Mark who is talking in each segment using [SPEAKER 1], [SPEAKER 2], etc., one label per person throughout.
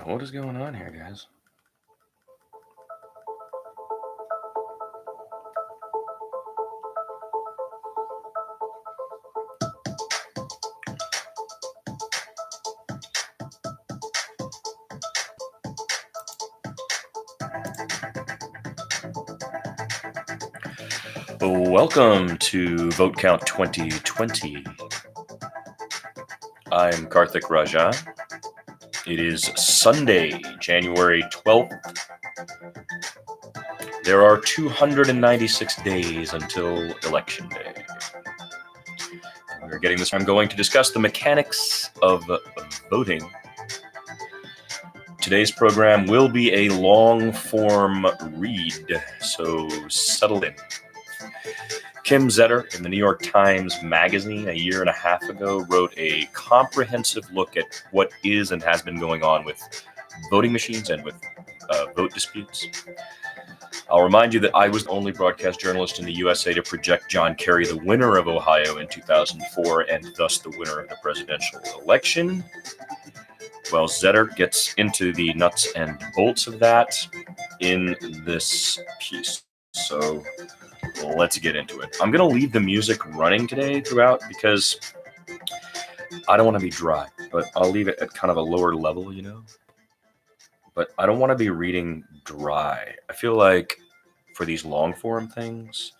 [SPEAKER 1] What is going on here, guys? Welcome to Vote Count 2020. I'm Karthik Rajan. It is Sunday, January 12th. There are 296 days until Election Day. We're getting this. I'm going to discuss the mechanics of voting. Today's program will be a long-form read, so settle in. Kim Zetter in the New York Times Magazine a year and a half ago wrote a comprehensive look at what is and has been going on with voting machines and with vote disputes. I'll remind you that I was the only broadcast journalist in the USA to project John Kerry the winner of Ohio in 2004 and thus the winner of the presidential election. Well, Zetter gets into the nuts and bolts of that in this piece. So let's get into it. I'm going to leave the music running today throughout because I don't want to be dry, but I'll leave it at kind of a lower level, But I don't want to be reading dry. I feel like for these long form things,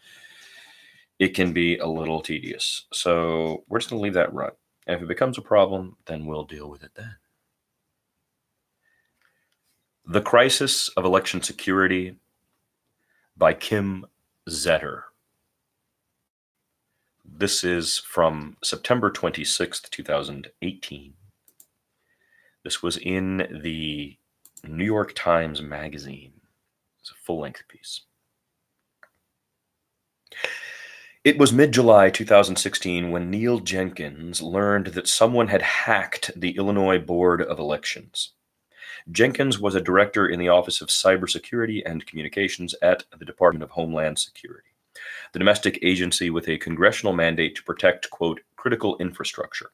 [SPEAKER 1] it can be a little tedious. So we're just going to leave that run. And if it becomes a problem, then we'll deal with it then. The Crisis of Election Security by Kim Zetter. This is from September 26th, 2018. This was in the New York Times Magazine. It's a full-length piece. It was mid-July 2016 when Neil Jenkins learned that someone had hacked the Illinois Board of Elections. Jenkins was a director in the Office of Cybersecurity and Communications at the Department of Homeland Security, the domestic agency with a congressional mandate to protect, quote, critical infrastructure.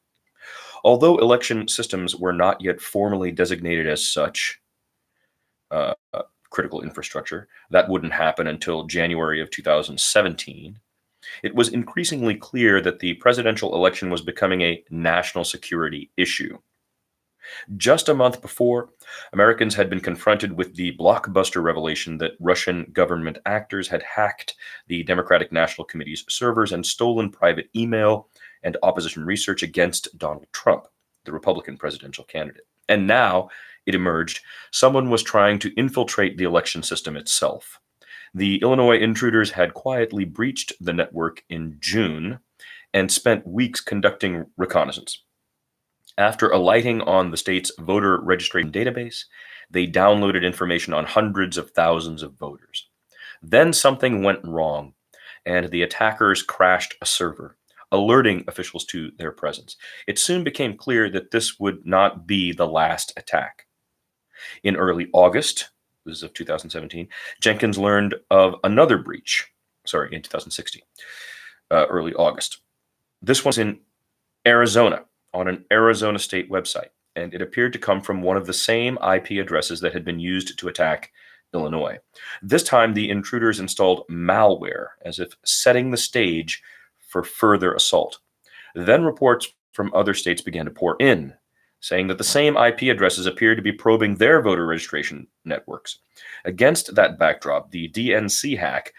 [SPEAKER 1] Although election systems were not yet formally designated as such, critical infrastructure, that wouldn't happen until January of 2017, it was increasingly clear that the presidential election was becoming a national security issue. Just a month before, Americans had been confronted with the blockbuster revelation that Russian government actors had hacked the Democratic National Committee's servers and stolen private email and opposition research against Donald Trump, the Republican presidential candidate. And now, it emerged, someone was trying to infiltrate the election system itself. The Illinois intruders had quietly breached the network in June and spent weeks conducting reconnaissance. After alighting on the state's voter registration database, they downloaded information on hundreds of thousands of voters. Then something went wrong, and the attackers crashed a server, alerting officials to their presence. It soon became clear that this would not be the last attack. In early August, this is of 2017, Jenkins learned of another breach. In 2016, early August. This was in Arizona, on an Arizona state website, and it appeared to come from one of the same IP addresses that had been used to attack Illinois. This time, the intruders installed malware, as if setting the stage for further assault. Then reports from other states began to pour in, saying that the same IP addresses appeared to be probing their voter registration networks. Against that backdrop, the DNC hack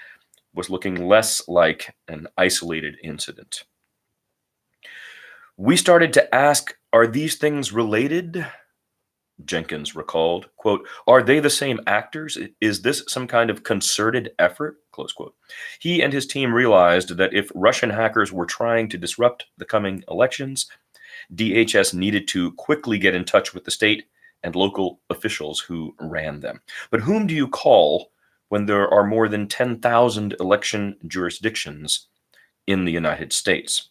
[SPEAKER 1] was looking less like an isolated incident. We started to ask, are these things related? Jenkins recalled, quote, are they the same actors? Is this some kind of concerted effort? Close quote. He and his team realized that if Russian hackers were trying to disrupt the coming elections, DHS needed to quickly get in touch with the state and local officials who ran them. But whom do you call when there are more than 10,000 election jurisdictions in the United States?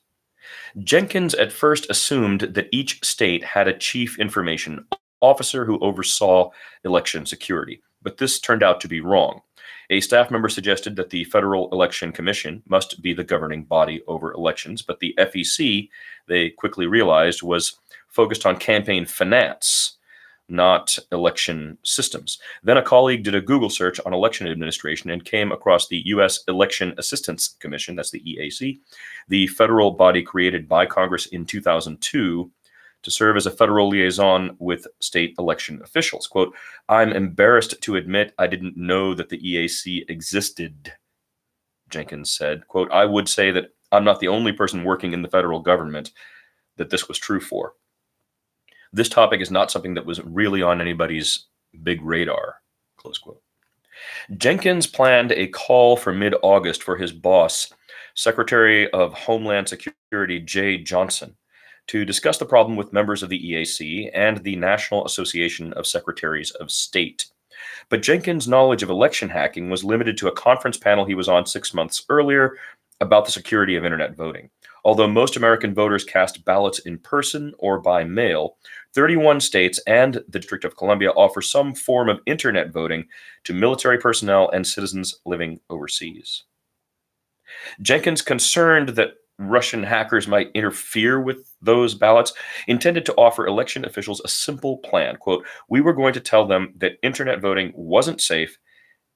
[SPEAKER 1] Jenkins at first assumed that each state had a chief information officer who oversaw election security, but this turned out to be wrong. A staff member suggested that the Federal Election Commission must be the governing body over elections, but the FEC, they quickly realized, was focused on campaign finance, not election systems. Then a colleague did a Google search on election administration and came across the U.S. Election Assistance Commission, that's the EAC, the federal body created by Congress in 2002 to serve as a federal liaison with state election officials. Quote, "I'm embarrassed to admit I didn't know that the EAC existed," Jenkins said. Quote, "I would say that I'm not the only person working in the federal government that this was true for. This topic is not something that was really on anybody's big radar," close quote. Jenkins planned a call for mid-August for his boss, Secretary of Homeland Security Jay Johnson, to discuss the problem with members of the EAC and the National Association of Secretaries of State. But Jenkins' knowledge of election hacking was limited to a conference panel he was on 6 months earlier about the security of internet voting. Although most American voters cast ballots in person or by mail, 31 states and the District of Columbia offer some form of internet voting to military personnel and citizens living overseas. Jenkins, concerned that Russian hackers might interfere with those ballots, intended to offer election officials a simple plan. Quote, "We were going to tell them that internet voting wasn't safe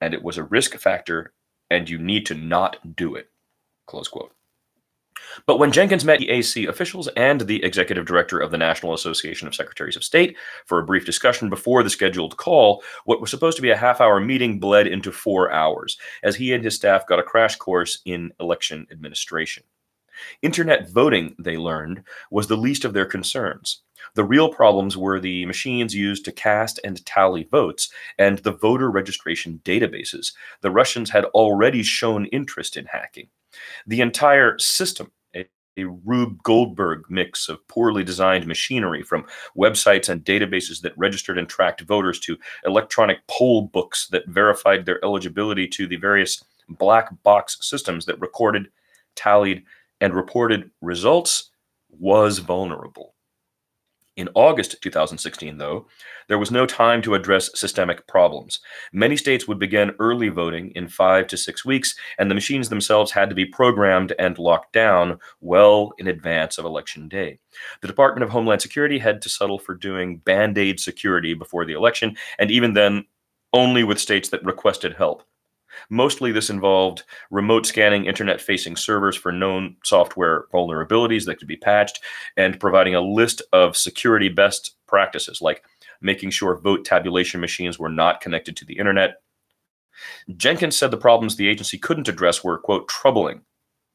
[SPEAKER 1] and it was a risk factor and you need to not do it," close quote. But when Jenkins met EAC officials and the executive director of the National Association of Secretaries of State for a brief discussion before the scheduled call, what was supposed to be a half-hour meeting bled into 4 hours, as he and his staff got a crash course in election administration. Internet voting, they learned, was the least of their concerns. The real problems were the machines used to cast and tally votes and the voter registration databases the Russians had already shown interest in hacking. The entire system, a Rube Goldberg mix of poorly designed machinery, from websites and databases that registered and tracked voters to electronic poll books that verified their eligibility to the various black box systems that recorded, tallied, and reported results, was vulnerable. In August 2016, though, there was no time to address systemic problems. Many states would begin early voting in 5 to 6 weeks, and the machines themselves had to be programmed and locked down well in advance of Election Day. The Department of Homeland Security had to settle for doing Band-Aid security before the election, and even then, only with states that requested help. Mostly this involved remote scanning internet-facing servers for known software vulnerabilities that could be patched, and providing a list of security best practices, like making sure vote tabulation machines were not connected to the internet. Jenkins said the problems the agency couldn't address were, quote, "troubling,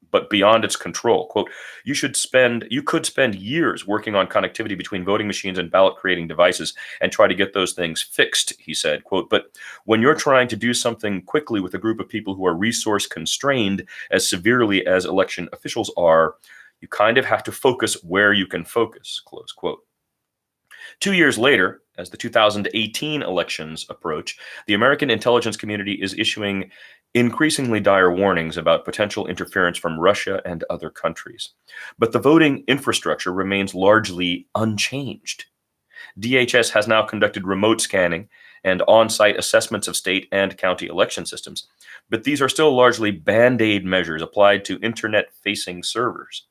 [SPEAKER 1] but beyond its control." Quote, you could spend years working on connectivity between voting machines and ballot creating devices and try to get those things fixed, he said. Quote, "But when you're trying to do something quickly with a group of people who are resource constrained as severely as election officials are, you kind of have to focus where you can focus," close quote. 2 years later, as the 2018 elections approach, the American intelligence community is issuing increasingly dire warnings about potential interference from Russia and other countries. But the voting infrastructure remains largely unchanged. DHS has now conducted remote scanning and on-site assessments of state and county election systems, but these are still largely Band-Aid measures applied to internet-facing servers.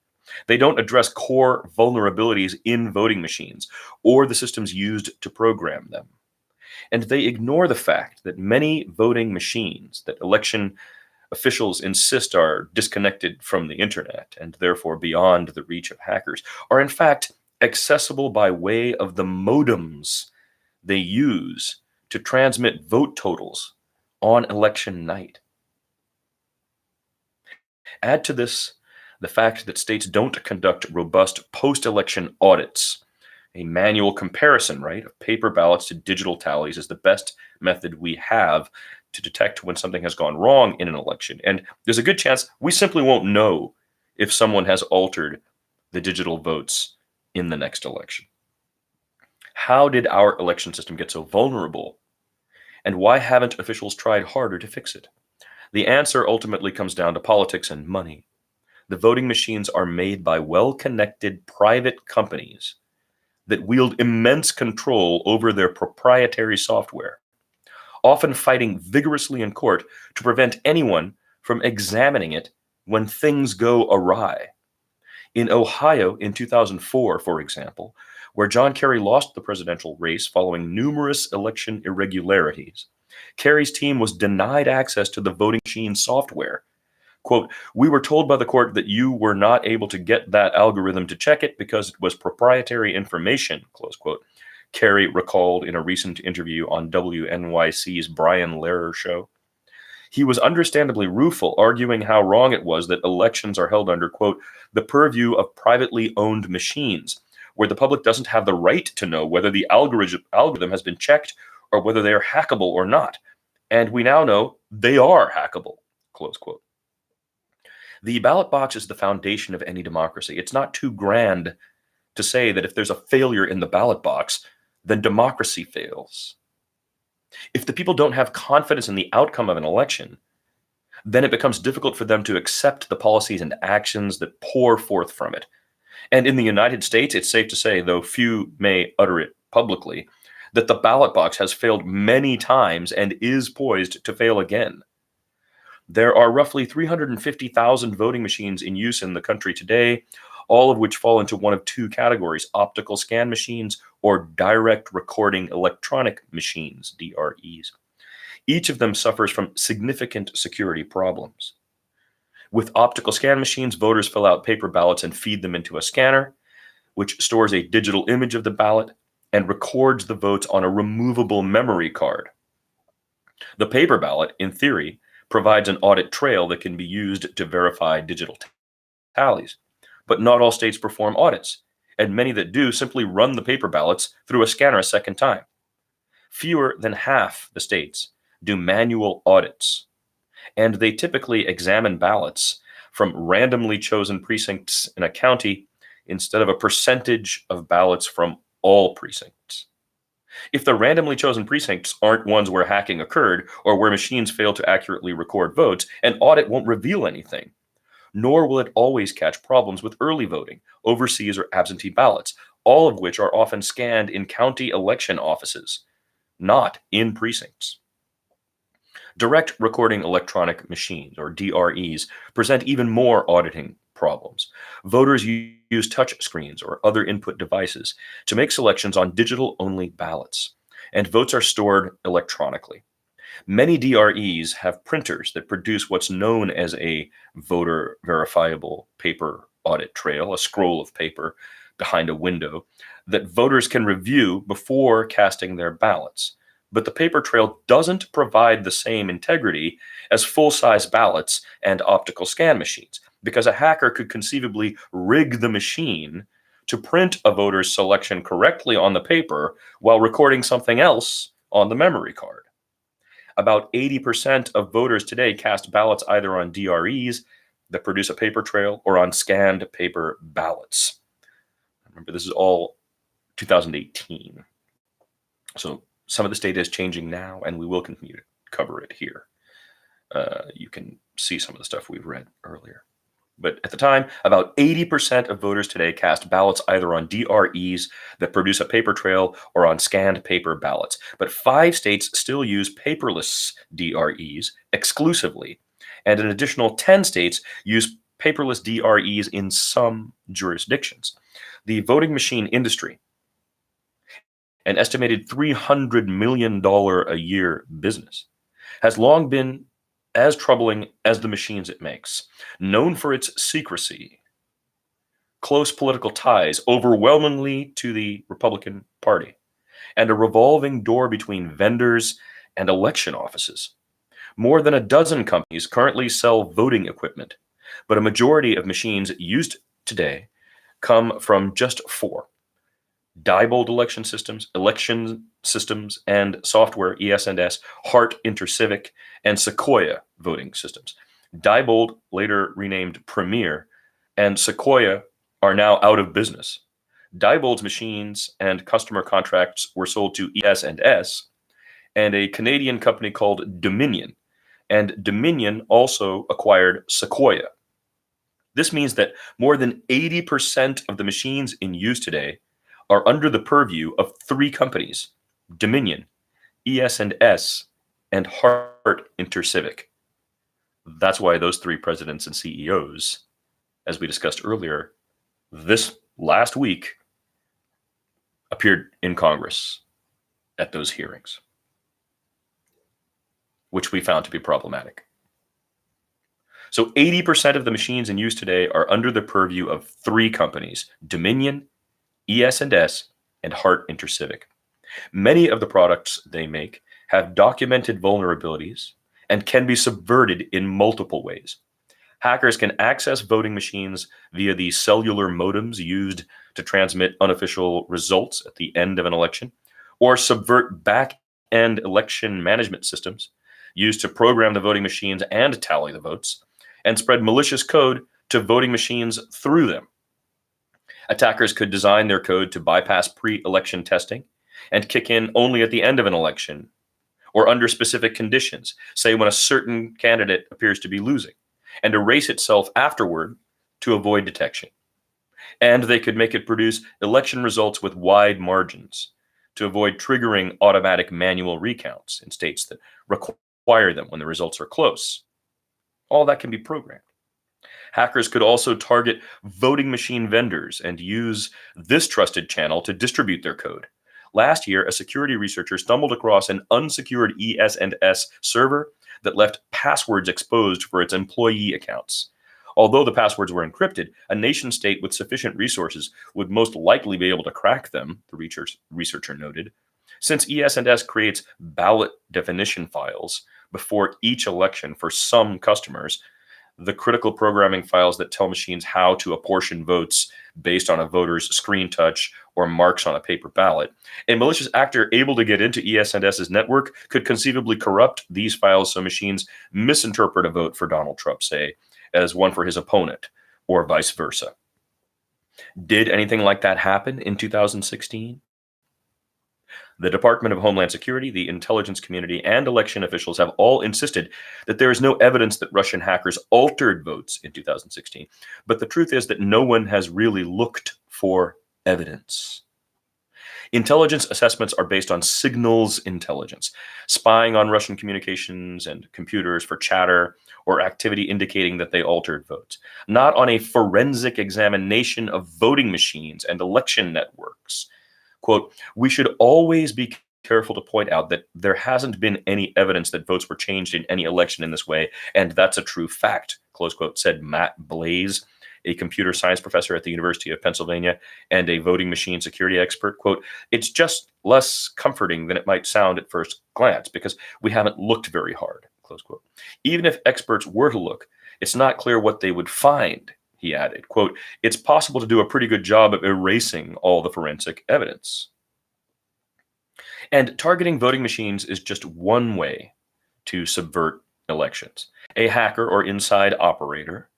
[SPEAKER 1] They don't address core vulnerabilities in voting machines or the systems used to program them. And they ignore the fact that many voting machines that election officials insist are disconnected from the internet and therefore beyond the reach of hackers are in fact accessible by way of the modems they use to transmit vote totals on election night. Add to this the fact that states don't conduct robust post-election audits. A manual comparison, right, of paper ballots to digital tallies is the best method we have to detect when something has gone wrong in an election. And there's a good chance we simply won't know if someone has altered the digital votes in the next election. How did our election system get so vulnerable? And why haven't officials tried harder to fix it? The answer ultimately comes down to politics and money. The voting machines are made by well-connected private companies that wield immense control over their proprietary software, often fighting vigorously in court to prevent anyone from examining it when things go awry. In Ohio in 2004, for example, where John Kerry lost the presidential race following numerous election irregularities, Kerry's team was denied access to the voting machine software. Quote, "We were told by the court that you were not able to get that algorithm to check it because it was proprietary information," close quote. Kerry recalled in a recent interview on WNYC's Brian Lehrer show. He was understandably rueful, arguing how wrong it was that elections are held under, quote, "the purview of privately owned machines, where the public doesn't have the right to know whether the algorithm has been checked or whether they are hackable or not. And we now know they are hackable," close quote. The ballot box is the foundation of any democracy. It's not too grand to say that if there's a failure in the ballot box, then democracy fails. If the people don't have confidence in the outcome of an election, then it becomes difficult for them to accept the policies and actions that pour forth from it. And in the United States, it's safe to say, though few may utter it publicly, that the ballot box has failed many times and is poised to fail again. There are roughly 350,000 voting machines in use in the country today, all of which fall into one of two categories: optical scan machines or direct recording electronic machines, DREs. Each of them suffers from significant security problems. With optical scan machines, voters fill out paper ballots and feed them into a scanner, which stores a digital image of the ballot and records the votes on a removable memory card. The paper ballot, in theory, provides an audit trail that can be used to verify digital tallies. But not all states perform audits, and many that do simply run the paper ballots through a scanner a second time. Fewer than half the states do manual audits, and they typically examine ballots from randomly chosen precincts in a county instead of a percentage of ballots from all precincts. If the randomly chosen precincts aren't ones where hacking occurred or where machines fail to accurately record votes, an audit won't reveal anything. Nor will it always catch problems with early voting, overseas or absentee ballots, all of which are often scanned in county election offices, not in precincts. Direct recording electronic machines, or DREs, present even more auditing problems. Voters use touch screens or other input devices to make selections on digital-only ballots, and votes are stored electronically. Many DREs have printers that produce what's known as a voter verifiable paper audit trail, a scroll of paper behind a window that voters can review before casting their ballots. But the paper trail doesn't provide the same integrity as full-size ballots and optical scan machines, because a hacker could conceivably rig the machine to print a voter's selection correctly on the paper while recording something else on the memory card. About 80% of voters today cast ballots either on DREs that produce a paper trail or on scanned paper ballots. Remember, this is all 2018. So some of this data is changing now, and we will continue to cover it here. You can see some of the stuff we've read earlier. But at the time, about 80% of voters today cast ballots either on DREs that produce a paper trail or on scanned paper ballots. But 5 states still use paperless DREs exclusively, and an additional 10 states use paperless DREs in some jurisdictions. The voting machine industry, an estimated $300 million a year business, has long been as troubling as the machines it makes, known for its secrecy, close political ties overwhelmingly to the Republican Party, and a revolving door between vendors and election offices. More than a dozen companies currently sell voting equipment, but a majority of machines used today come from just 4: Diebold election systems, and software ES&S, Hart Intercivic, and Sequoia voting systems. Diebold, later renamed Premier, and Sequoia are now out of business. Diebold's machines and customer contracts were sold to ES&S and a Canadian company called Dominion, and Dominion also acquired Sequoia. This means that more than 80% of the machines in use today are under the purview of 3 companies: Dominion, ES&S, and Hart Intercivic. That's why those 3 presidents and CEOs, as we discussed earlier, this last week, appeared in Congress at those hearings, which we found to be problematic. So 80% of the machines in use today are under the purview of 3 companies: Dominion, ES&S, and Hart Intercivic. Many of the products they make have documented vulnerabilities and can be subverted in multiple ways. Hackers can access voting machines via the cellular modems used to transmit unofficial results at the end of an election, or subvert back-end election management systems used to program the voting machines and tally the votes, and spread malicious code to voting machines through them. Attackers could design their code to bypass pre-election testing and kick in only at the end of an election or under specific conditions, say when a certain candidate appears to be losing, and erase itself afterward to avoid detection. And they could make it produce election results with wide margins to avoid triggering automatic manual recounts in states that require them when the results are close. All that can be programmed. Hackers could also target voting machine vendors and use this trusted channel to distribute their code. Last year, a security researcher stumbled across an unsecured ES&S server that left passwords exposed for its employee accounts. Although the passwords were encrypted, a nation state with sufficient resources would most likely be able to crack them, the researcher noted. Since ES&S creates ballot definition files before each election for some customers, the critical programming files that tell machines how to apportion votes based on a voter's screen touch or marks on a paper ballot, a malicious actor able to get into ES&S's network could conceivably corrupt these files so machines misinterpret a vote for Donald Trump, say, as one for his opponent, or vice versa. Did anything like that happen in 2016? The Department of Homeland Security, the intelligence community, and election officials have all insisted that there is no evidence that Russian hackers altered votes in 2016. But the truth is that no one has really looked for evidence. Intelligence assessments are based on signals intelligence, spying on Russian communications and computers for chatter or activity indicating that they altered votes, not on a forensic examination of voting machines and election networks. Quote, "We should always be careful to point out that there hasn't been any evidence that votes were changed in any election in this way, and that's a true fact," close quote, said Matt Blaze, a computer science professor at the University of Pennsylvania and a voting machine security expert. Quote, "It's just less comforting than it might sound at first glance because we haven't looked very hard," close quote. "Even if experts were to look, it's not clear what they would find," he added. Quote, "It's possible to do a pretty good job of erasing all the forensic evidence." And targeting voting machines is just one way to subvert elections. A hacker or inside operator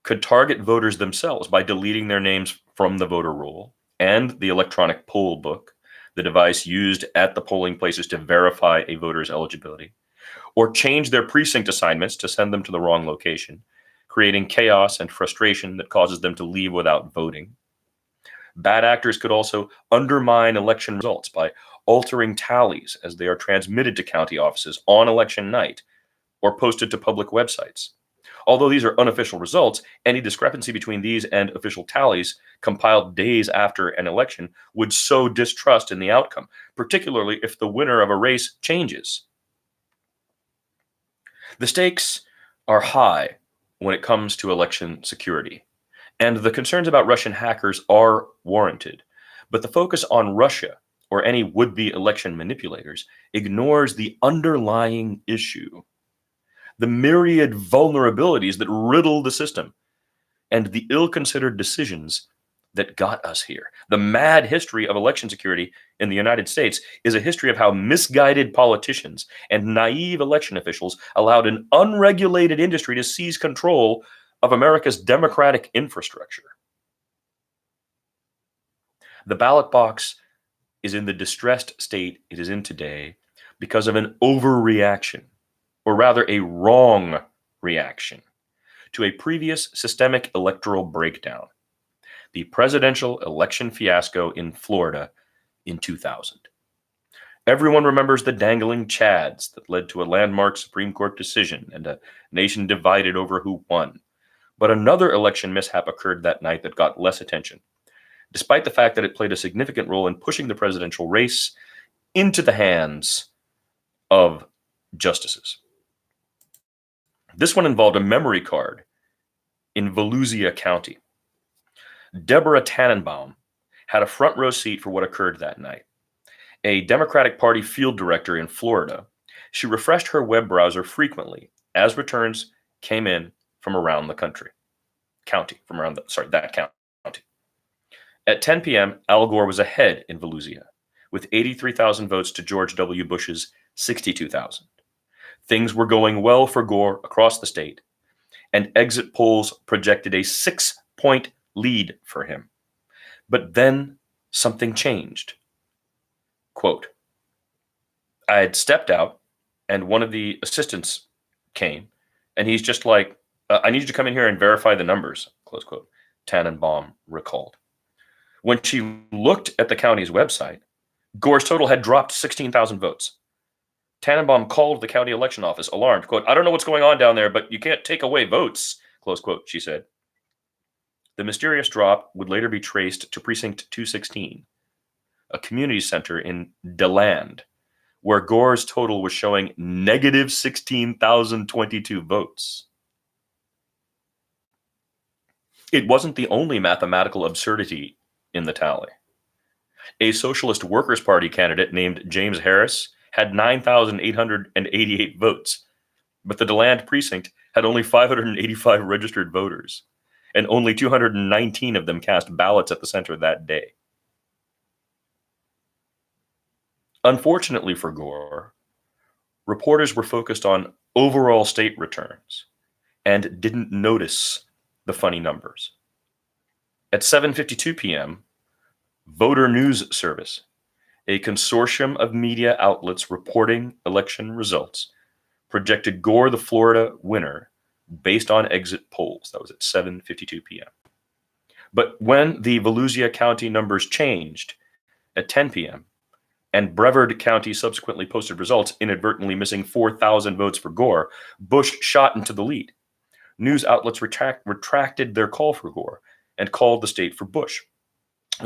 [SPEAKER 1] could target voters themselves by deleting their names from the voter roll and the electronic poll book, the device used at the polling places to verify a voter's eligibility, or change their precinct assignments to send them to the wrong location, creating chaos and frustration that causes them to leave without voting. Bad actors could also undermine election results by altering tallies as they are transmitted to county offices on election night or posted to public websites. Although these are unofficial results, any discrepancy between these and official tallies compiled days after an election would sow distrust in the outcome, particularly if the winner of a race changes. The stakes are high when it comes to election security, and the concerns about Russian hackers are warranted. But the focus on Russia or any would-be election manipulators ignores the underlying issue: the myriad vulnerabilities that riddle the system, and the ill-considered decisions that got us here. The mad history of election security in the United States is a history of how misguided politicians and naive election officials allowed an unregulated industry to seize control of America's democratic infrastructure. The ballot box is in the distressed state it is in today because of an overreaction, or rather a wrong reaction, to a previous systemic electoral breakdown, the presidential election fiasco in Florida in 2000. Everyone remembers the dangling chads that led to a landmark Supreme Court decision and a nation divided over who won. But another election mishap occurred that night that got less attention: despite the fact that it played a significant role in pushing the presidential race into the hands of justices. This one involved a memory card in Volusia County. Deborah Tannenbaum had a front row seat for what occurred that night. A Democratic Party field director in Florida, she refreshed her web browser frequently as returns came in from around the that county. At 10 p.m., Al Gore was ahead in Volusia, with 83,000 votes to George W. Bush's 62,000. Things were going well for Gore across the state, and exit polls projected a 6-point lead for him. But then something changed. Quote, I had stepped out, and one of the assistants came, and he's just like, I need you to come in here and verify the numbers, close quote, Tannenbaum recalled. When she looked at the county's website, Gore's total had dropped 16,000 votes. Tannenbaum called the county election office, alarmed, quote, I don't know what's going on down there, but you can't take away votes, close quote, she said. The mysterious drop would later be traced to Precinct 216, a community center in DeLand, where Gore's total was showing negative 16,022 votes. It wasn't the only mathematical absurdity in the tally. A Socialist Workers' Party candidate named James Harris had 9,888 votes, but the DeLand precinct had only 585 registered voters, and only 219 of them cast ballots at the center that day. Unfortunately for Gore, reporters were focused on overall state returns and didn't notice the funny numbers. At 7:52 p.m., Voter News Service, a consortium of media outlets reporting election results, projected Gore the Florida winner based on exit polls. That was at 7:52 p.m. But when the Volusia County numbers changed at 10 p.m., and Brevard County subsequently posted results, inadvertently missing 4,000 votes for Gore, Bush shot into the lead. News outlets retracted their call for Gore and called the state for Bush.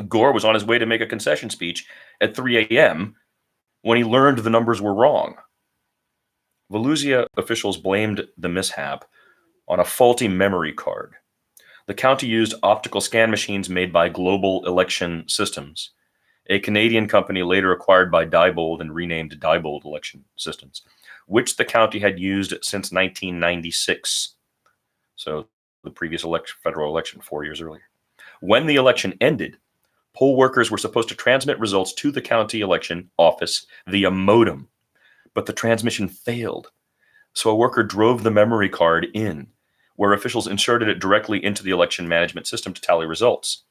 [SPEAKER 1] Gore was on his way to make a concession speech at 3 a.m. when he learned the numbers were wrong. Volusia officials blamed the mishap on a faulty memory card. The county used optical scan machines made by Global Election Systems, a Canadian company later acquired by Diebold and renamed Diebold Election Systems, which the county had used since 1996. So the previous federal election 4 years earlier. When the election ended, poll workers were supposed to transmit results to the county election office via modem, but the transmission failed. So a worker drove the memory card in, where officials inserted it directly into the election management system to tally results.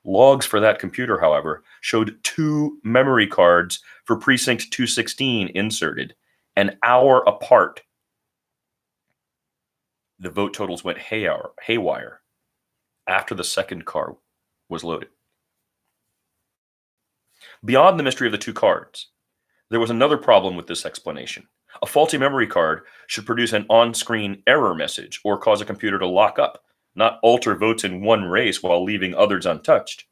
[SPEAKER 1] Logs for that computer, however, showed 2 memory cards for Precinct 216 inserted, an hour apart. The vote totals went haywire after the second card was loaded. Beyond the mystery of the 2 cards, there was another problem with this explanation. A faulty memory card should produce an on-screen error message or cause a computer to lock up, not alter votes in one race while leaving others untouched.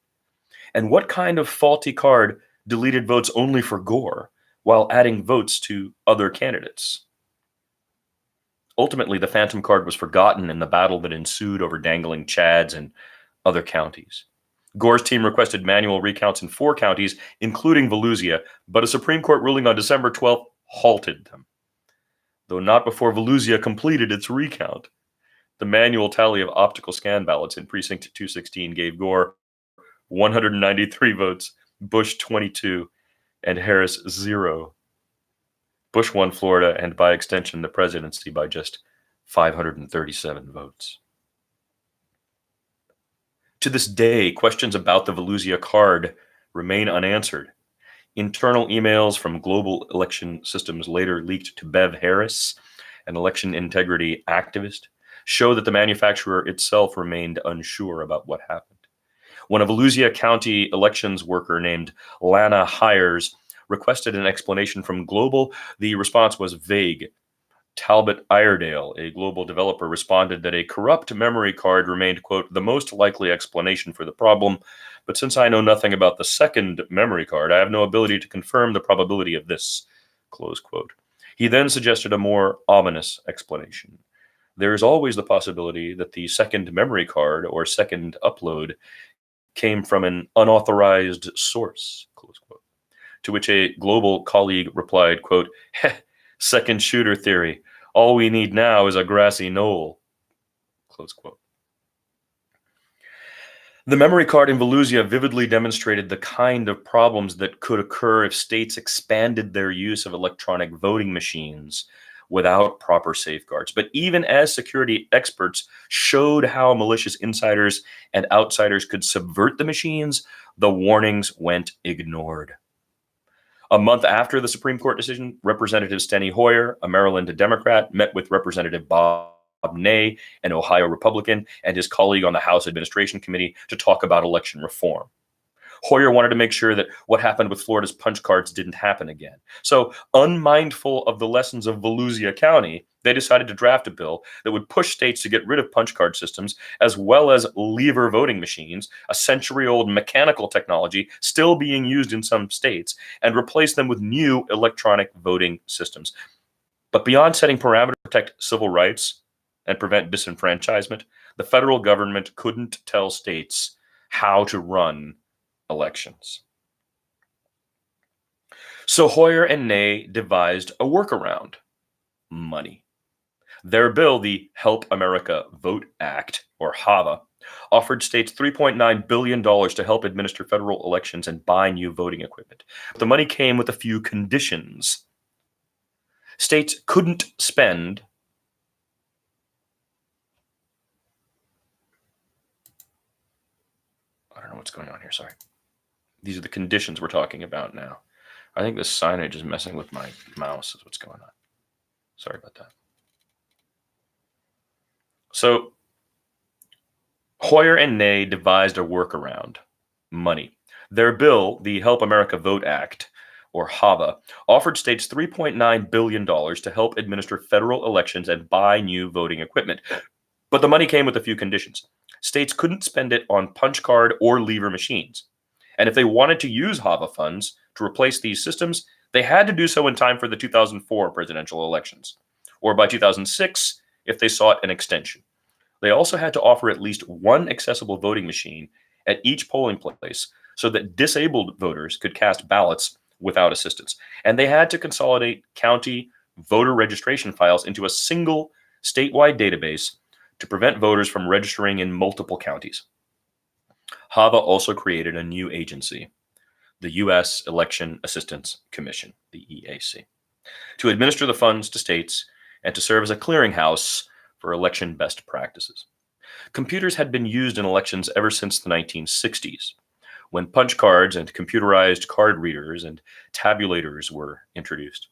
[SPEAKER 1] And what kind of faulty card deleted votes only for Gore while adding votes to other candidates? Ultimately, the phantom card was forgotten in the battle that ensued over dangling chads in other counties. Gore's team requested manual recounts in 4 counties, including Volusia, but a Supreme Court ruling on December 12th halted them. Though not before Volusia completed its recount. The manual tally of optical scan ballots in Precinct 216 gave Gore 193 votes, Bush 22, and Harris 0. Bush won Florida and, by extension, the presidency by just 537 votes. To this day, questions about the Volusia card remain unanswered. Internal emails from Global Election Systems later leaked to Bev Harris, an election integrity activist, show that the manufacturer itself remained unsure about what happened. When a Volusia County elections worker named Lana Hires requested an explanation from Global, the response was vague. Talbot Iredale, a global developer, responded that a corrupt memory card remained, quote, the most likely explanation for the problem, but since I know nothing about the second memory card, I have no ability to confirm the probability of this, close quote. He then suggested a more ominous explanation. There is always the possibility that the second memory card or second upload came from an unauthorized source, close quote. To which a global colleague replied, quote, heh, second shooter theory. All we need now is a grassy knoll, close quote. The memory card in Volusia vividly demonstrated the kind of problems that could occur if states expanded their use of electronic voting machines without proper safeguards. But even as security experts showed how malicious insiders and outsiders could subvert the machines, the warnings went ignored. A month after the Supreme Court decision, Representative Steny Hoyer, a Maryland Democrat, met with Representative Bob Ney, an Ohio Republican, and his colleague on the House Administration Committee to talk about election reform. Hoyer wanted to make sure that what happened with Florida's punch cards didn't happen again. So, unmindful of the lessons of Volusia County, they decided to draft a bill that would push states to get rid of punch card systems, as well as lever voting machines, a century-old mechanical technology still being used in some states, and replace them with new electronic voting systems. But beyond setting parameters to protect civil rights and prevent disenfranchisement, the federal government couldn't tell states how to run elections. So Hoyer and Ney devised a workaround: money. Their bill, the Help America Vote Act, or HAVA, offered states $3.9 billion to help administer federal elections and buy new voting equipment. The money came with a few conditions. States couldn't spend I don't know what's going on here, sorry. These are the conditions we're talking about now. I think this signage is messing with my mouse is what's going on. Sorry about that. So Hoyer and Ney devised a workaround: money. Their bill, the Help America Vote Act, or HAVA, offered states $3.9 billion to help administer federal elections and buy new voting equipment. But the money came with a few conditions. States couldn't spend it on punch card or lever machines. And if they wanted to use HAVA funds to replace these systems, they had to do so in time for the 2004 presidential elections, or by 2006 if they sought an extension. They also had to offer at least one accessible voting machine at each polling place so that disabled voters could cast ballots without assistance. And they had to consolidate county voter registration files into a single statewide database to prevent voters from registering in multiple counties. HAVA also created a new agency, the U.S. Election Assistance Commission, the EAC, to administer the funds to states and to serve as a clearinghouse for election best practices. Computers had been used in elections ever since the 1960s, when punch cards and computerized card readers and tabulators were introduced.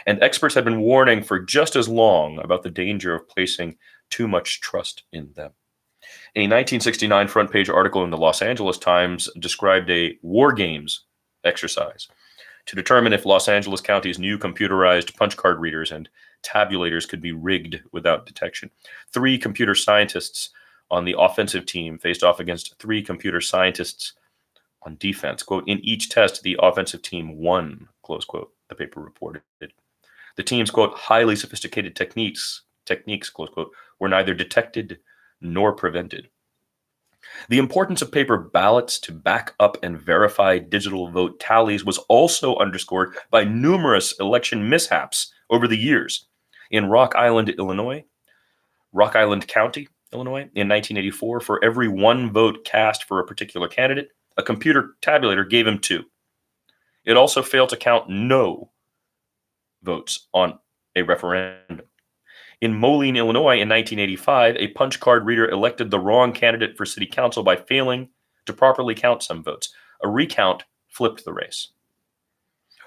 [SPEAKER 1] And experts had been warning for just as long about the danger of placing too much trust in them. A 1969 front page article in the Los Angeles Times described a war games exercise to determine if Los Angeles County's new computerized punch card readers and tabulators could be rigged without detection. 3 computer scientists on the offensive team faced off against 3 computer scientists on defense. Quote, in each test, the offensive team won, close quote, the paper reported. The team's, quote, highly sophisticated techniques, close quote, were neither detected nor prevented. The importance of paper ballots to back up and verify digital vote tallies was also underscored by numerous election mishaps over the years. In Rock Island County, Illinois, in 1984, for every 1 vote cast for a particular candidate, a computer tabulator gave him 2. It also failed to count no votes on a referendum. In Moline, Illinois, in 1985, a punch card reader elected the wrong candidate for city council by failing to properly count some votes. A recount flipped the race.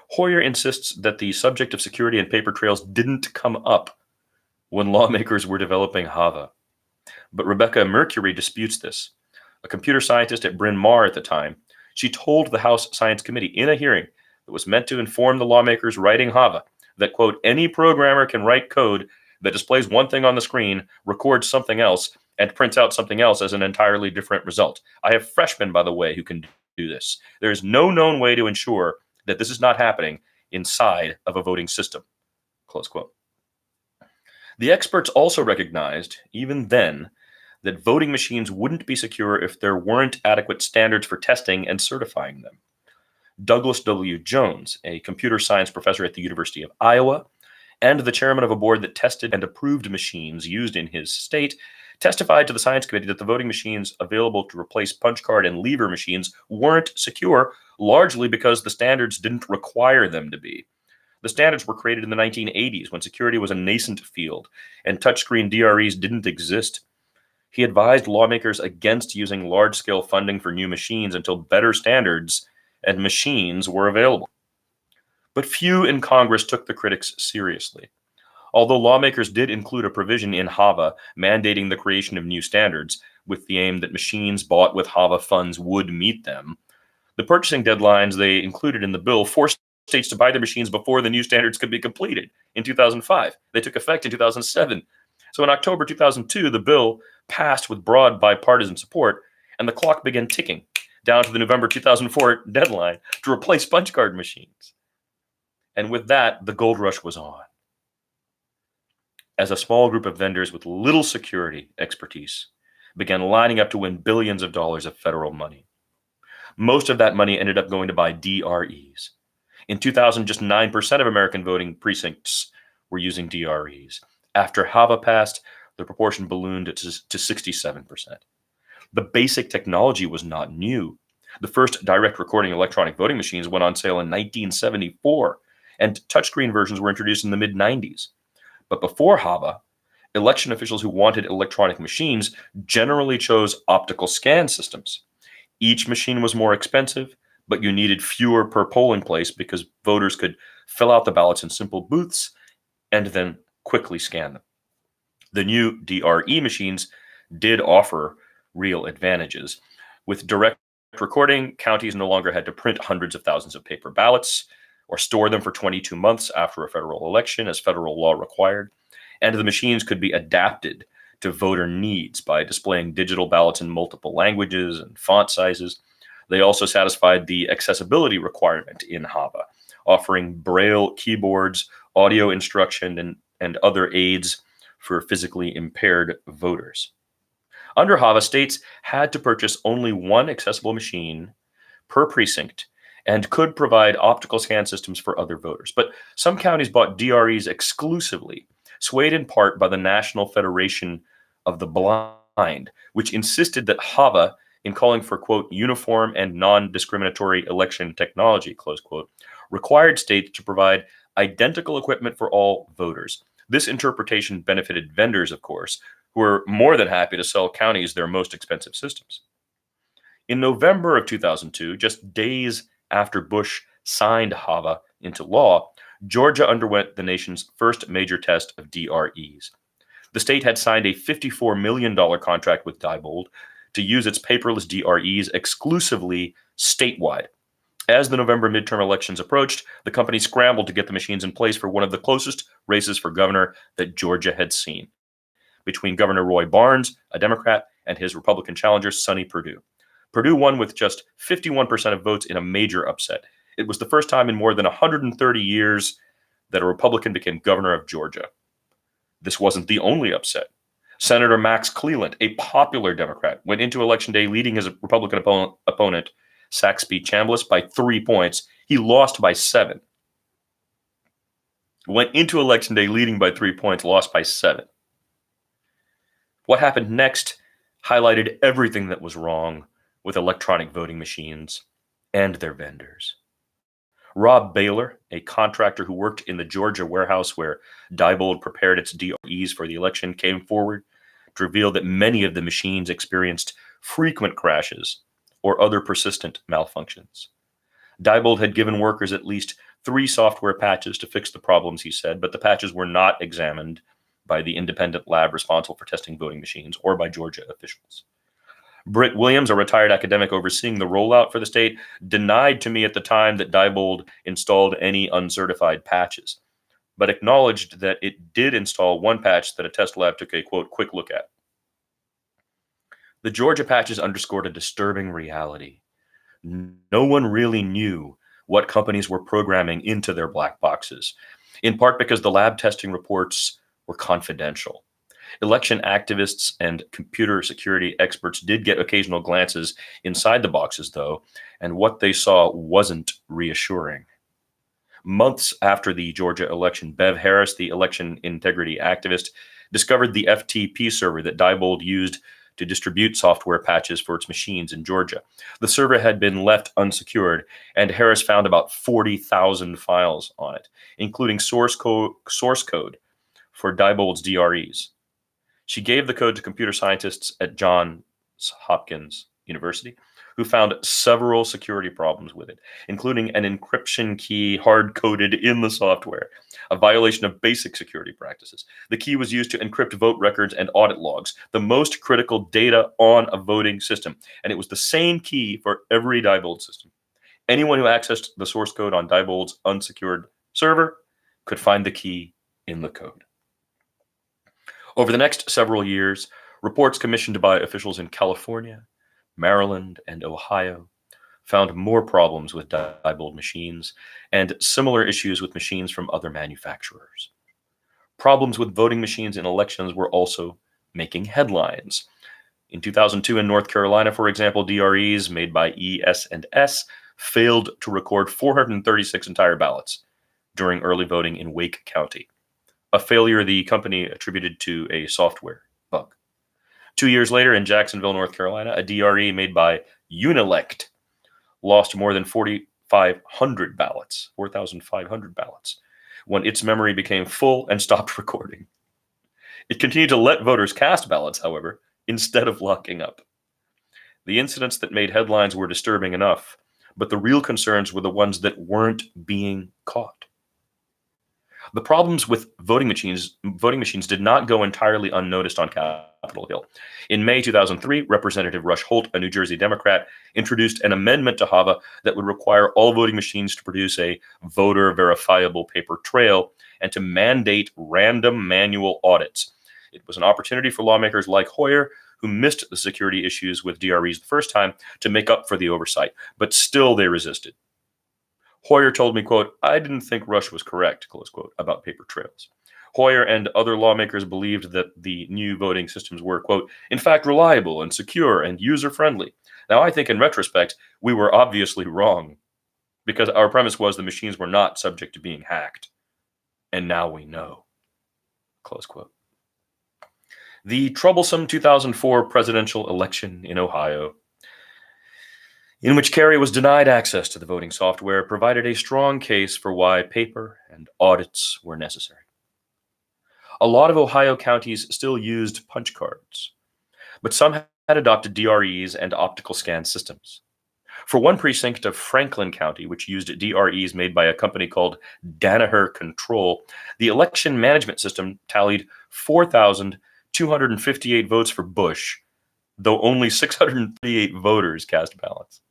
[SPEAKER 1] Hoyer insists that the subject of security and paper trails didn't come up when lawmakers were developing HAVA. But Rebecca Mercury disputes this. A computer scientist at Bryn Mawr at the time, she told the House Science Committee in a hearing that was meant to inform the lawmakers writing HAVA that, quote, any programmer can write code that displays one thing on the screen, records something else, and prints out something else as an entirely different result. I have freshmen, by the way, who can do this. There is no known way to ensure that this is not happening inside of a voting system. Close quote. The experts also recognized, even then, that voting machines wouldn't be secure if there weren't adequate standards for testing and certifying them. Douglas W. Jones, a computer science professor at the University of Iowa, and the chairman of a board that tested and approved machines used in his state, testified to the science committee that the voting machines available to replace punch card and lever machines weren't secure, largely because the standards didn't require them to be. The standards were created in the 1980s when security was a nascent field and touchscreen DREs didn't exist. He advised lawmakers against using large-scale funding for new machines until better standards and machines were available. But few in Congress took the critics seriously. Although lawmakers did include a provision in HAVA mandating the creation of new standards with the aim that machines bought with HAVA funds would meet them, the purchasing deadlines they included in the bill forced states to buy their machines before the new standards could be completed in 2005. They took effect in 2007. So in October 2002, the bill passed with broad bipartisan support, and the clock began ticking down to the November 2004 deadline to replace punch card machines. And with that, the gold rush was on. As a small group of vendors with little security expertise began lining up to win billions of dollars of federal money. Most of that money ended up going to buy DREs. In 2000, just 9% of American voting precincts were using DREs. After HAVA passed, the proportion ballooned to 67%. The basic technology was not new. The first direct recording electronic voting machines went on sale in 1974, and touchscreen versions were introduced in the mid-90s. But before HAVA, election officials who wanted electronic machines generally chose optical scan systems. Each machine was more expensive, but you needed fewer per polling place because voters could fill out the ballots in simple booths and then quickly scan them. The new DRE machines did offer real advantages. With direct recording, counties no longer had to print hundreds of thousands of paper ballots or store them for 22 months after a federal election, as federal law required, and the machines could be adapted to voter needs by displaying digital ballots in multiple languages and font sizes. They also satisfied the accessibility requirement in HAVA, offering Braille keyboards, audio instruction, and other aids for physically impaired voters. Under HAVA, states had to purchase only one accessible machine per precinct and could provide optical scan systems for other voters. But some counties bought DREs exclusively, swayed in part by the National Federation of the Blind, which insisted that HAVA, in calling for, quote, uniform and non-discriminatory election technology, close quote, required states to provide identical equipment for all voters. This interpretation benefited vendors, of course, who were more than happy to sell counties their most expensive systems. In November of 2002, just days after Bush signed HAVA into law, Georgia underwent the nation's first major test of DREs. The state had signed a $54 million contract with Diebold to use its paperless DREs exclusively statewide. As the November midterm elections approached, the company scrambled to get the machines in place for one of the closest races for governor that Georgia had seen, between Governor Roy Barnes, a Democrat, and his Republican challenger, Sonny Perdue. Perdue won with just 51% of votes in a major upset. It was the first time in more than 130 years that a Republican became governor of Georgia. This wasn't the only upset. Senator Max Cleland, a popular Democrat, went into Election Day leading his Republican opponent, Saxby Chambliss, by 3 points. He lost by 7. Went into Election Day leading by 3 points, lost by 7. What happened next highlighted everything that was wrong with electronic voting machines and their vendors. Rob Baylor, a contractor who worked in the Georgia warehouse where Diebold prepared its DREs for the election, came forward to reveal that many of the machines experienced frequent crashes or other persistent malfunctions. Diebold had given workers at least 3 software patches to fix the problems, he said, but the patches were not examined by the independent lab responsible for testing voting machines or by Georgia officials. Britt Williams, a retired academic overseeing the rollout for the state, denied to me at the time that Diebold installed any uncertified patches. but acknowledged that it did install one patch that a test lab took a, quote, quick look at. The Georgia patches underscored a disturbing reality. No one really knew what companies were programming into their black boxes, in part because the lab testing reports were confidential. Election activists and computer security experts did get occasional glances inside the boxes, though, and what they saw wasn't reassuring. Months after the Georgia election, Bev Harris, the election integrity activist, discovered the FTP server that Diebold used to distribute software patches for its machines in Georgia. The server had been left unsecured, and Harris found about 40,000 files on it, including source code for Diebold's DREs. She gave the code to computer scientists at Johns Hopkins University, who found several security problems with it, including an encryption key hard-coded in the software, a violation of basic security practices. The key was used to encrypt vote records and audit logs, the most critical data on a voting system, and it was the same key for every Diebold system. Anyone who accessed the source code on Diebold's unsecured server could find the key in the code. Over the next several years, reports commissioned by officials in California, Maryland, and Ohio found more problems with Diebold machines and similar issues with machines from other manufacturers. Problems with voting machines in elections were also making headlines. In 2002 in North Carolina, for example, DREs made by ES&S failed to record 436 entire ballots during early voting in Wake County, a failure the company attributed to a software bug. 2 years later in Jacksonville, North Carolina, a DRE made by Unilect lost more than 4,500 ballots, when its memory became full and stopped recording. It continued to let voters cast ballots, however, instead of locking up. The incidents that made headlines were disturbing enough, but the real concerns were the ones that weren't being caught. The problems with voting machines did not go entirely unnoticed on Capitol Hill. In May 2003, Representative Rush Holt, a New Jersey Democrat, introduced an amendment to HAVA that would require all voting machines to produce a voter verifiable paper trail and to mandate random manual audits. It was an opportunity for lawmakers like Hoyer, who missed the security issues with DREs the first time, to make up for the oversight, but still they resisted. Hoyer told me, quote, "I didn't think Rush was correct," close quote, about paper trails. Hoyer and other lawmakers believed that the new voting systems were, quote, "in fact reliable and secure and user-friendly." Now, I think in retrospect, we were obviously wrong, because our premise was the machines were not subject to being hacked. And now we know, close quote. The troublesome 2004 presidential election in Ohio, in which Kerry was denied access to the voting software, provided a strong case for why paper and audits were necessary. A lot of Ohio counties still used punch cards, but some had adopted DREs and optical scan systems. For one precinct of Franklin County, which used DREs made by a company called Danaher Control, the election management system tallied 4,258 votes for Bush, though only 638 voters cast ballots.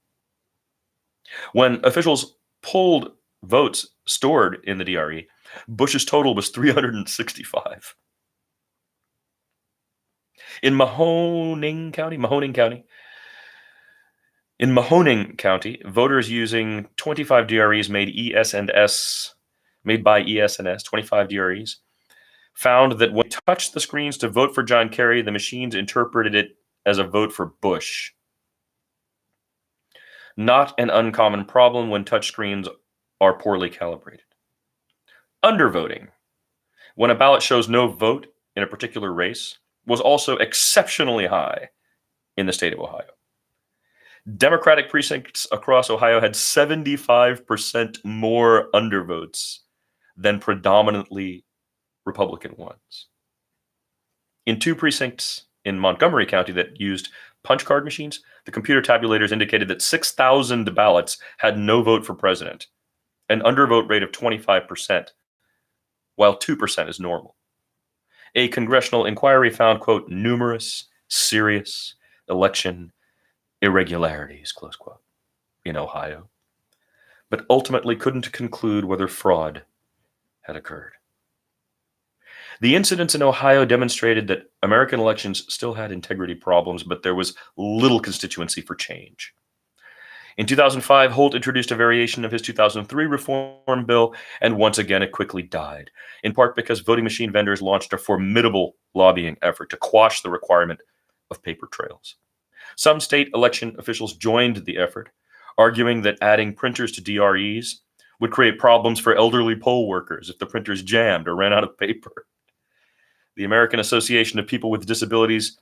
[SPEAKER 1] When officials pulled votes stored in the DRE, Bush's total was 365. In Mahoning County, voters using 25 DREs made by ES&S, 25 DREs, found that when they touched the screens to vote for John Kerry, the machines interpreted it as a vote for Bush. Not an uncommon problem when touchscreens are poorly calibrated. Undervoting, when a ballot shows no vote in a particular race, was also exceptionally high in the state of Ohio. Democratic precincts across Ohio had 75% more undervotes than predominantly Republican ones. In 2 precincts in Montgomery County that used punch card machines, the computer tabulators indicated that 6,000 ballots had no vote for president, an undervote rate of 25%, while 2% is normal. A congressional inquiry found, quote, "numerous, serious election irregularities," close quote, in Ohio, but ultimately couldn't conclude whether fraud had occurred. The incidents in Ohio demonstrated that American elections still had integrity problems, but there was little constituency for change. In 2005, Holt introduced a variation of his 2003 reform bill, and once again it quickly died, in part because voting machine vendors launched a formidable lobbying effort to quash the requirement of paper trails. Some state election officials joined the effort, arguing that adding printers to DREs would create problems for elderly poll workers if the printers jammed or ran out of paper. The American Association of People with Disabilities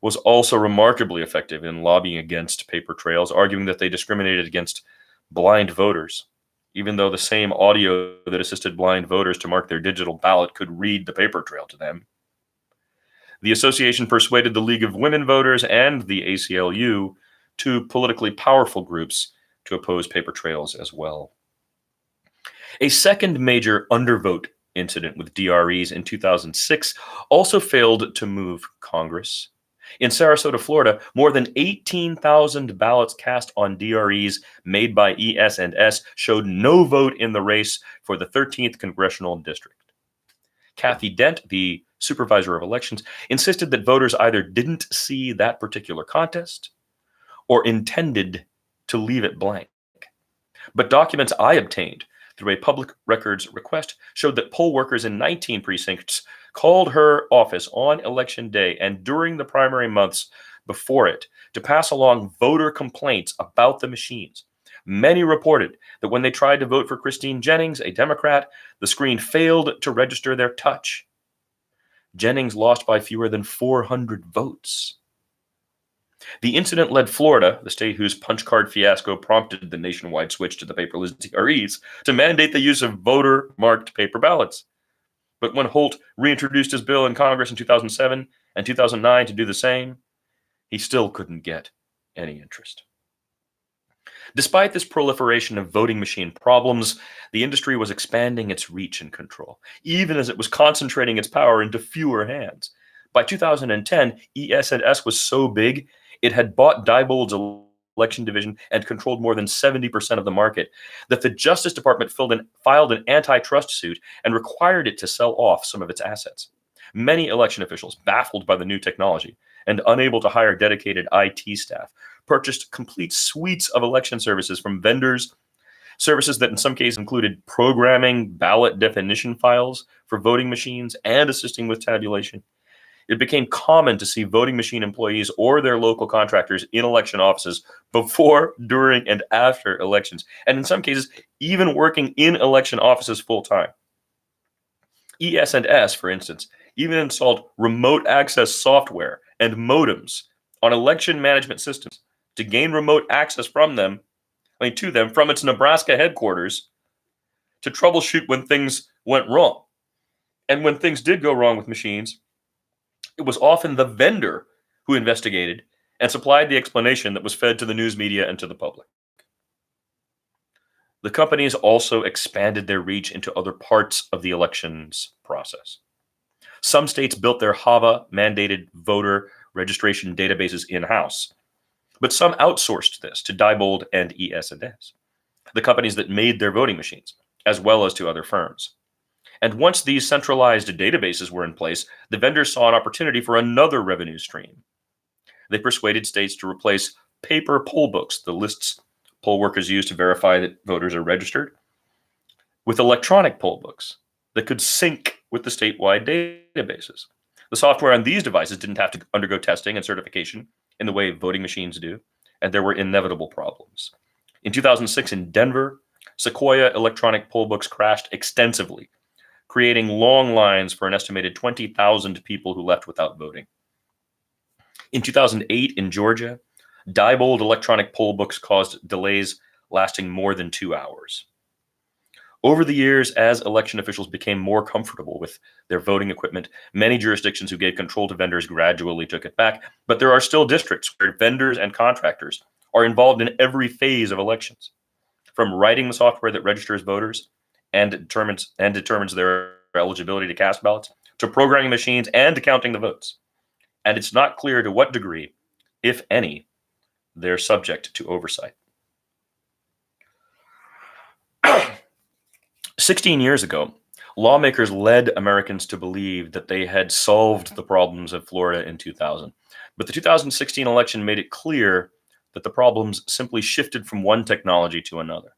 [SPEAKER 1] was also remarkably effective in lobbying against paper trails, arguing that they discriminated against blind voters, even though the same audio that assisted blind voters to mark their digital ballot could read the paper trail to them. The association persuaded the League of Women Voters and the ACLU, two politically powerful groups, to oppose paper trails as well. A second major undervote incident with DREs in 2006 also failed to move Congress. In Sarasota, Florida, more than 18,000 ballots cast on DREs made by ES&S showed no vote in the race for the 13th Congressional District. Kathy Dent, the supervisor of elections, insisted that voters either didn't see that particular contest or intended to leave it blank. But documents I obtained through a public records request showed that poll workers in 19 precincts called her office on election day and during the primary months before it to pass along voter complaints about the machines. Many reported that when they tried to vote for Christine Jennings, a Democrat, the screen failed to register their touch. Jennings lost by fewer than 400 votes. The incident led Florida, the state whose punch card fiasco prompted the nationwide switch to the paperless DREs, to mandate the use of voter-marked paper ballots. But when Holt reintroduced his bill in Congress in 2007 and 2009 to do the same, he still couldn't get any interest. Despite this proliferation of voting machine problems, the industry was expanding its reach and control, even as it was concentrating its power into fewer hands. By 2010, ES&S was so big, it had bought Diebold's election division and controlled more than 70% of the market, that the Justice Department filed an antitrust suit and required it to sell off some of its assets. Many election officials, baffled by the new technology and unable to hire dedicated IT staff, purchased complete suites of election services from vendors, services that in some cases included programming ballot definition files for voting machines and assisting with tabulation. It became common to see voting machine employees or their local contractors in election offices before, during, and after elections, and in some cases, even working in election offices full-time. ES&S, for instance, even installed remote access software and modems on election management systems to gain remote access to them from its Nebraska headquarters to troubleshoot when things went wrong. And when things did go wrong with machines, it was often the vendor who investigated and supplied the explanation that was fed to the news media and to the public. The companies also expanded their reach into other parts of the elections process. Some states built their HAVA-mandated voter registration databases in-house, but some outsourced this to Diebold and ES&S, the companies that made their voting machines, as well as to other firms. And once these centralized databases were in place, the vendors saw an opportunity for another revenue stream. They persuaded states to replace paper poll books, the lists poll workers use to verify that voters are registered, with electronic poll books that could sync with the statewide databases. The software on these devices didn't have to undergo testing and certification in the way voting machines do, and there were inevitable problems. In 2006 in Denver, Sequoia electronic poll books crashed extensively, creating long lines for an estimated 20,000 people who left without voting. In 2008 in Georgia, Diebold electronic poll books caused delays lasting more than 2 hours. Over the years, as election officials became more comfortable with their voting equipment, many jurisdictions who gave control to vendors gradually took it back, but there are still districts where vendors and contractors are involved in every phase of elections, from writing the software that registers voters and determines their eligibility to cast ballots, to programming machines and to counting the votes. And it's not clear to what degree, if any, they're subject to oversight. 16 years ago, Lawmakers led Americans to believe that they had solved the problems of Florida in 2000. But the 2016 election made it clear that the problems simply shifted from one technology to another.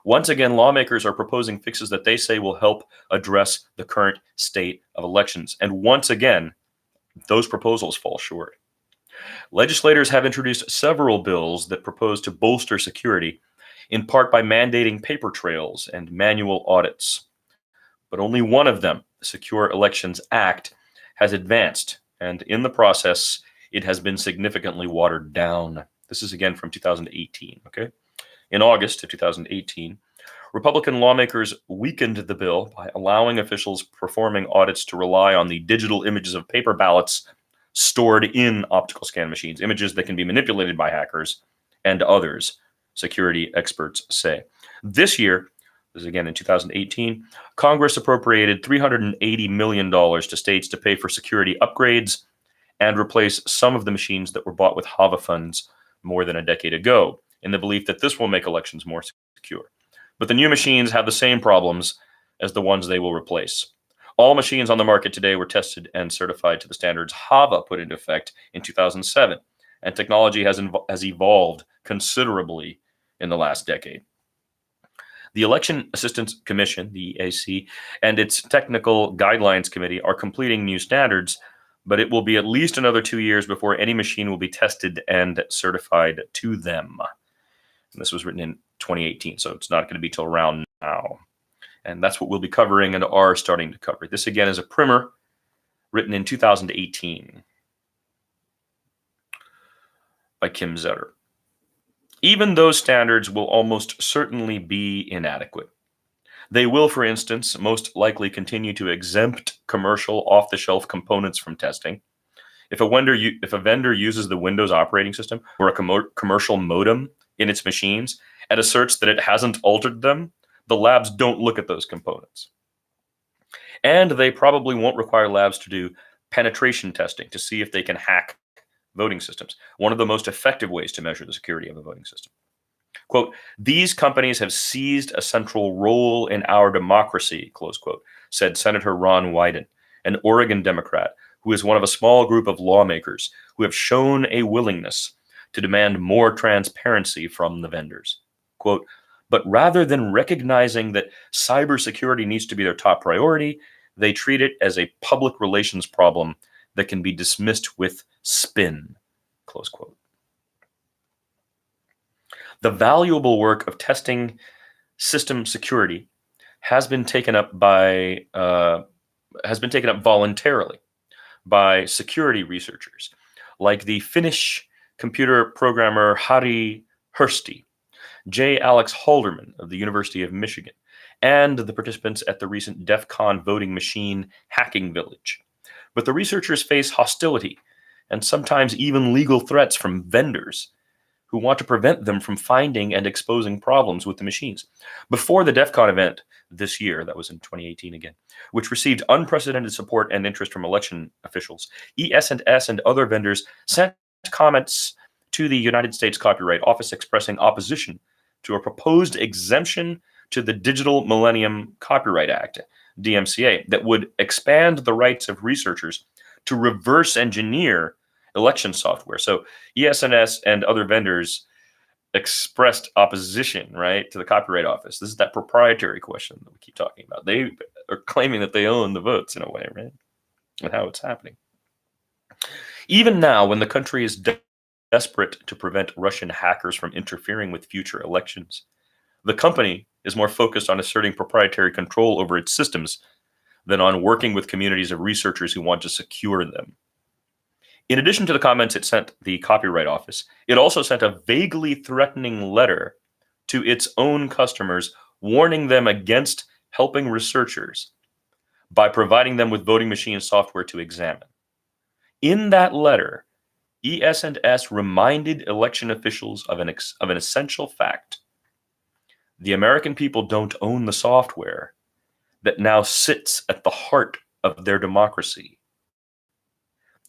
[SPEAKER 1] Once again, lawmakers are proposing fixes that they say will help address the current state of elections. And once again, those proposals fall short. Legislators have introduced several bills that propose to bolster security, in part by mandating paper trails and manual audits. But only one of them, the Secure Elections Act, has advanced, and in the process, it has been significantly watered down. This is again from 2018, okay? In August of 2018, Republican lawmakers weakened the bill by allowing officials performing audits to rely on the digital images of paper ballots stored in optical scan machines, images that can be manipulated by hackers and others, security experts say. This year, this is again in 2018, Congress appropriated $380 million to states to pay for security upgrades and replace some of the machines that were bought with HAVA funds more than a decade ago, in the belief that this will make elections more secure. But the new machines have the same problems as the ones they will replace. All machines on the market today were tested and certified to the standards HAVA put into effect in 2007, and technology has evolved considerably in the last decade. The Election Assistance Commission, the EAC, and its Technical Guidelines Committee are completing new standards, but it will be at least another 2 years before any machine will be tested and certified to them. And this was written in 2018, so it's not going to be till around now. And that's what we'll be covering and are starting to cover. This, again, is a primer written in 2018 by Kim Zetter. Even those standards will almost certainly be inadequate. They will, for instance, most likely continue to exempt commercial off-the-shelf components from testing. If a vendor uses the Windows operating system or a commercial modem in its machines and asserts that it hasn't altered them, the labs don't look at those components. And they probably won't require labs to do penetration testing to see if they can hack voting systems, one of the most effective ways to measure the security of a voting system. Quote, "These companies have seized a central role in our democracy," close quote, said Senator Ron Wyden, an Oregon Democrat who is one of a small group of lawmakers who have shown a willingness to demand more transparency from the vendors. Quote, "But rather than recognizing that cybersecurity needs to be their top priority, they treat it as a public relations problem that can be dismissed with spin," close quote. The valuable work of testing system security has been taken up voluntarily by security researchers like the Finnish computer programmer Harri Hursti, J. Alex Halderman of the University of Michigan, and the participants at the recent DEF CON voting machine hacking village. But the researchers face hostility and sometimes even legal threats from vendors who want to prevent them from finding and exposing problems with the machines. Before the DEF CON event this year, that was in 2018 again, which received unprecedented support and interest from election officials, ES&S and other vendors sent comments to the United States Copyright Office expressing opposition to a proposed exemption to the Digital Millennium Copyright Act, DMCA, that would expand the rights of researchers to reverse engineer election software. So ES&S and other vendors expressed opposition, right, to the Copyright Office. This is that proprietary question that we keep talking about. They are claiming that they own the votes in a way, right, and how it's happening. Even now, when the country is desperate to prevent Russian hackers from interfering with future elections, the company is more focused on asserting proprietary control over its systems than on working with communities of researchers who want to secure them. In addition to the comments it sent the Copyright Office, it also sent a vaguely threatening letter to its own customers, warning them against helping researchers by providing them with voting machine software to examine. In that letter, ES&S reminded election officials of an essential fact. The American people don't own the software that now sits at the heart of their democracy.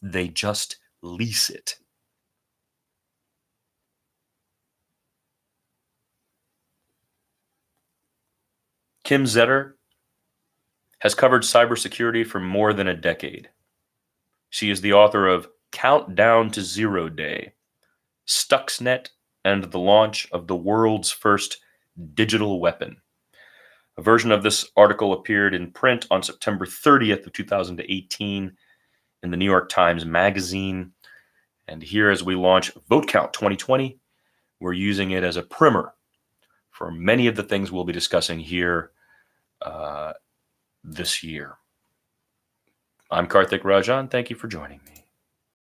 [SPEAKER 1] They just lease it. Kim Zetter has covered cybersecurity for more than a decade. She is the author of Countdown to Zero Day, Stuxnet, and the launch of the world's first digital weapon. A version of this article appeared in print on September 30th of 2018 in the New York Times Magazine. And here, as we launch Vote Count 2020, we're using it as a primer for many of the things we'll be discussing here this year. I'm Karthik Rajan. Thank you for joining me.